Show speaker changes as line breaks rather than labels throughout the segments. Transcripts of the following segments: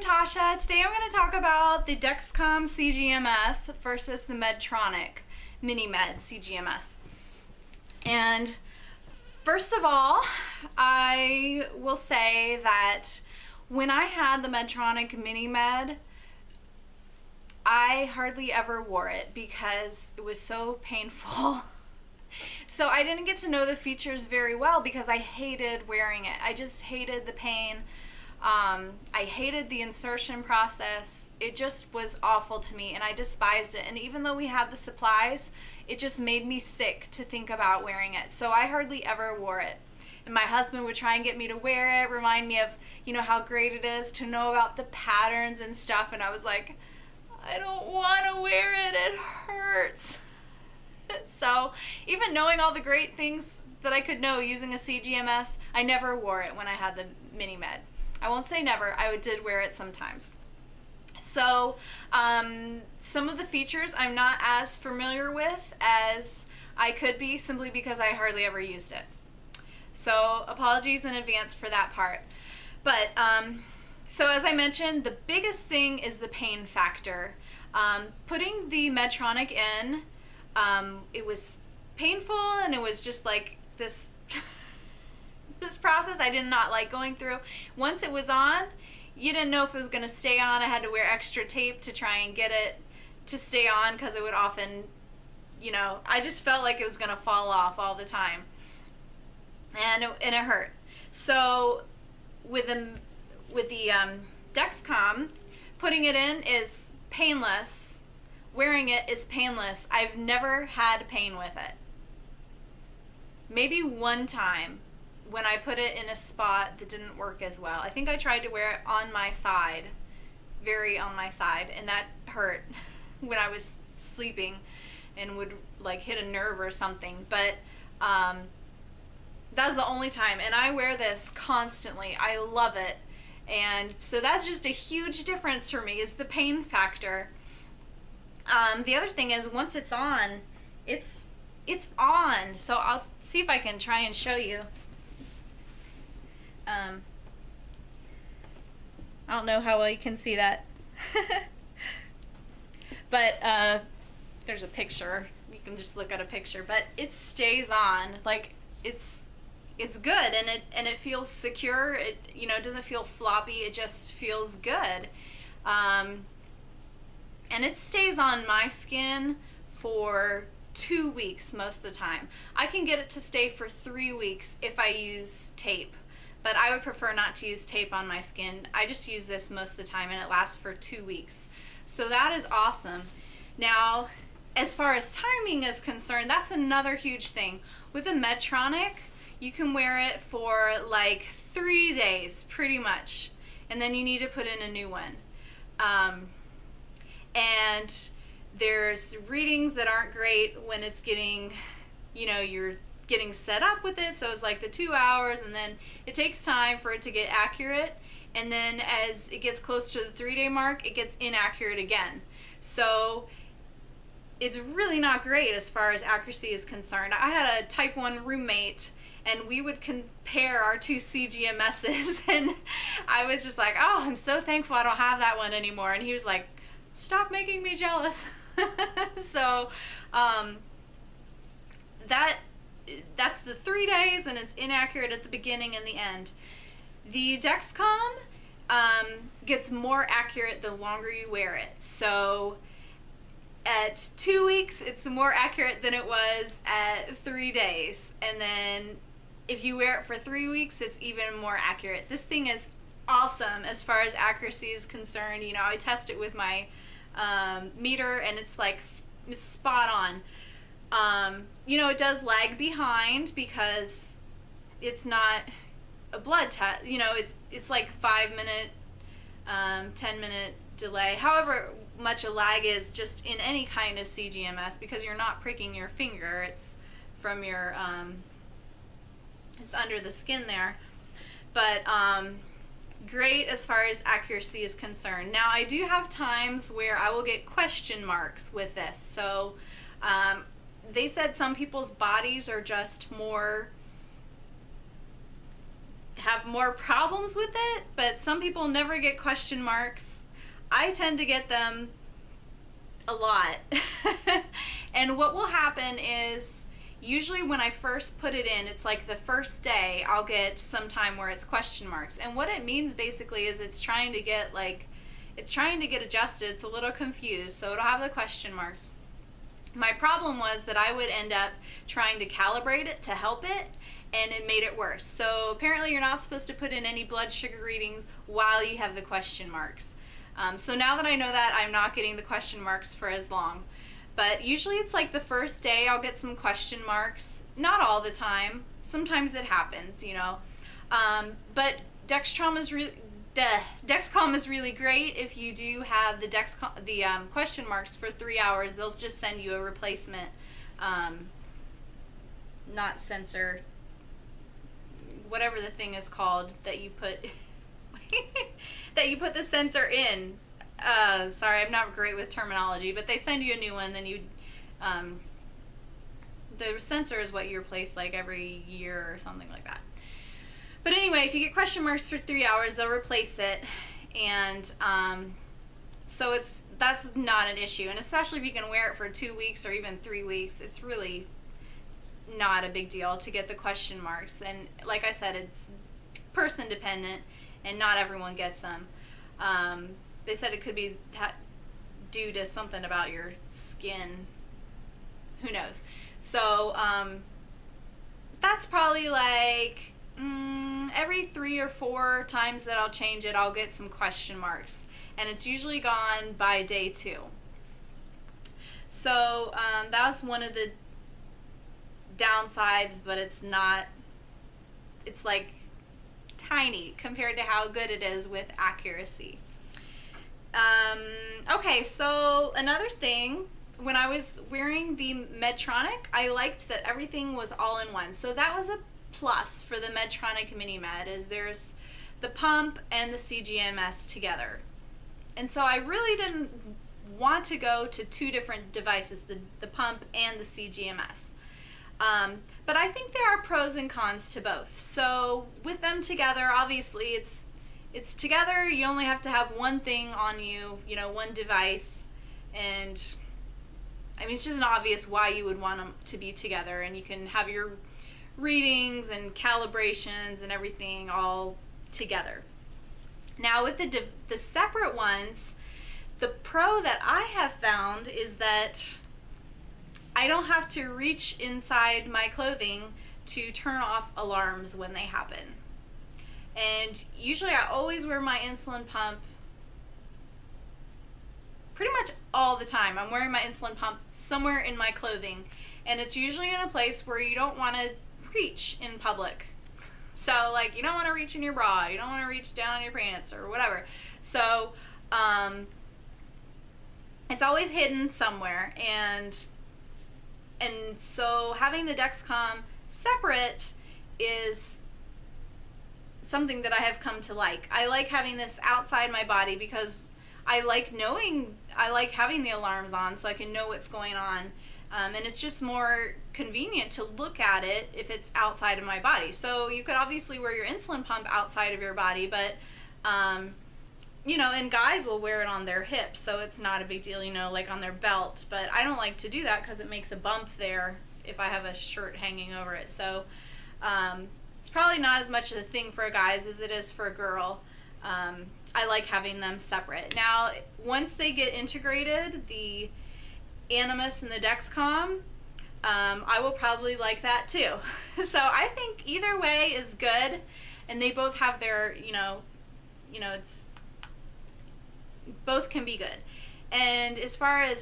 Tasha. Today I'm going to talk about the Dexcom CGMS versus the Medtronic MiniMed CGMS. And first of all, I will say that when I had the Medtronic MiniMed, I hardly ever wore it because it was so painful. So I didn't get to know the features very well because I hated wearing it. I just hated the pain. I hated the insertion process. It just was awful to me and I despised it. And even though we had the supplies, it just made me sick to think about wearing it. So I hardly ever wore it. And my husband would try and get me to wear it, remind me of, you know, how great it is to know about the patterns and stuff. And I was like, I don't want to wear it. It hurts. So even knowing all the great things that I could know using a CGMS, I never wore it when I had the MiniMed. I won't say never, I did wear it sometimes. So some of the features I'm not as familiar with as I could be, simply because I hardly ever used it. So apologies in advance for that part. But so as I mentioned, the biggest thing is the pain factor. Putting the Medtronic in, it was painful and it was just like this this process I did not like going through. Once it was on, you didn't know if it was going to stay on. I had to wear extra tape to try and get it to stay on because it would often, you know, I just felt like it was going to fall off all the time. And it hurt. So with the Dexcom, putting it in is painless. Wearing it is painless. I've never had pain with it. Maybe one time when I put it in a spot that didn't work as well. I think I tried to wear it on my side, very on my side, and that hurt when I was sleeping and would like hit a nerve or something. But that's the only time, and I wear this constantly. I love it. And so that's just a huge difference for me, is the pain factor. The other thing is, once it's on, it's on. So I'll see if I can try and show you. I don't know how well you can see that. But there's a picture. You can just look at a picture, but it stays on. Like it's good, and it feels secure. It, you know, it doesn't feel floppy. It just feels good. And it stays on my skin for 2 weeks most of the time. I can get it to stay for 3 weeks if I use tape, but I would prefer not to use tape on my skin. I just use this most of the time and it lasts for 2 weeks. So that is awesome. Now, as far as timing is concerned, that's another huge thing. With a Medtronic, you can wear it for like 3 days pretty much, and then you need to put in a new one. And there's readings that aren't great when it's getting, you know, you're getting set up with it. So it's like the 2 hours, and then it takes time for it to get accurate. And then as it gets close to the 3-day mark, it gets inaccurate again. So it's really not great as far as accuracy is concerned. I had a type 1 roommate, and we would compare our two CGMSs, and I was just like, oh, I'm so thankful I don't have that one anymore. And he was like, stop making me jealous. So that's the 3 days, and it's inaccurate at the beginning and the end. The Dexcom gets more accurate the longer you wear it. So at 2 weeks, it's more accurate than it was at 3 days. And then if you wear it for 3 weeks, it's even more accurate. This thing is awesome as far as accuracy is concerned. You know, I test it with my meter, and it's like it's spot on. You know, it does lag behind because it's not a blood test. You know, it's like 5-minute, 10-minute delay. However much a lag is just in any kind of CGMS, because you're not pricking your finger. It's from your it's under the skin there. But great as far as accuracy is concerned. Now, I do have times where I will get question marks with this. So they said some people's bodies are just more have more problems with it, but some people never get question marks. I tend to get them a lot. And what will happen is, usually when I first put it in, it's like the first day I'll get some time where it's question marks. And what it means basically is it's trying to get adjusted. It's a little confused, so it'll have the question marks. My problem was that I would end up trying to calibrate it to help it, and it made it worse. So apparently you're not supposed to put in any blood sugar readings while you have the question marks. So now that I know that, I'm not getting the question marks for as long. But usually it's like the first day I'll get some question marks. Not all the time. Sometimes it happens, you know. But Dexcom is really great if you do have the question marks for 3 hours. They'll just send you a replacement, not sensor, whatever the thing is called that you put that you put the sensor in. Sorry, I'm not great with terminology, but they send you a new one, then you the sensor is what you replace like every year or something like that. But anyway, if you get question marks for 3 hours, they'll replace it, and so that's not an issue. And especially if you can wear it for 2 weeks or even 3 weeks, it's really not a big deal to get the question marks. And like I said, it's person dependent, and not everyone gets them. They said it could be due to something about your skin. Who knows? So that's probably like every 3 or 4 times that I'll change it, I'll get some question marks, and it's usually gone by day 2. So that's one of the downsides, but it's like tiny compared to how good it is with accuracy. Okay, so another thing, when I was wearing the Medtronic, I liked that everything was all in one. So that was a plus for the Medtronic Mini Med, is there's the pump and the CGMS together. And so I really didn't want to go to 2 different devices, the pump and the CGMS. But I think there are pros and cons to both. So with them together, obviously it's together. You only have to have one thing on you, you know, one device, and I mean, it's just obvious why you would want them to be together, and you can have your readings and calibrations and everything all together. Now with the separate ones, the pro that I have found is that I don't have to reach inside my clothing to turn off alarms when they happen. And usually I always wear my insulin pump pretty much all the time. I'm wearing my insulin pump somewhere in my clothing, and it's usually in a place where you don't want to reach in public. So like, you don't want to reach in your bra, you don't want to reach down in your pants or whatever. So it's always hidden somewhere, and so having the Dexcom separate is something that I have come to like. I like having this outside my body because I like having the alarms on so I can know what's going on. And it's just more convenient to look at it if it's outside of my body. So you could obviously wear your insulin pump outside of your body, but you know, and guys will wear it on their hips, so it's not a big deal, you know, like on their belt. But I don't like to do that because it makes a bump there if I have a shirt hanging over it. So it's probably not as much of a thing for guys as it is for a girl. I like having them separate. Now, once they get integrated, the Animus and the Dexcom, I will probably like that too. So I think either way is good, and they both have their, you know, it's both can be good. And as far as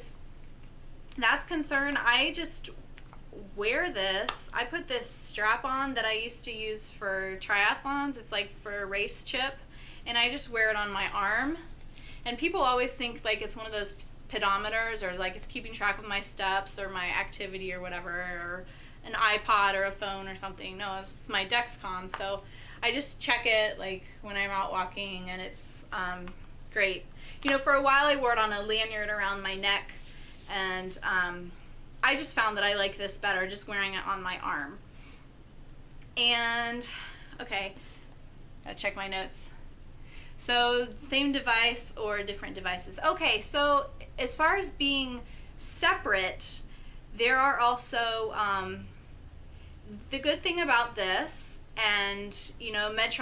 that's concerned, I just wear this. I put this strap on that I used to use for triathlons. It's like for a race chip, and I just wear it on my arm. And people always think like it's one of those pedometers, or like it's keeping track of my steps or my activity or whatever, or an iPod or a phone or something. No, it's my Dexcom. So I just check it like when I'm out walking, and it's great. You know, for a while I wore it on a lanyard around my neck, and I just found that I like this better, just wearing it on my arm. And okay, Gotta check my notes. So same device or different devices. Okay, so as far as being separate, there are also the good thing about this, and Medtronic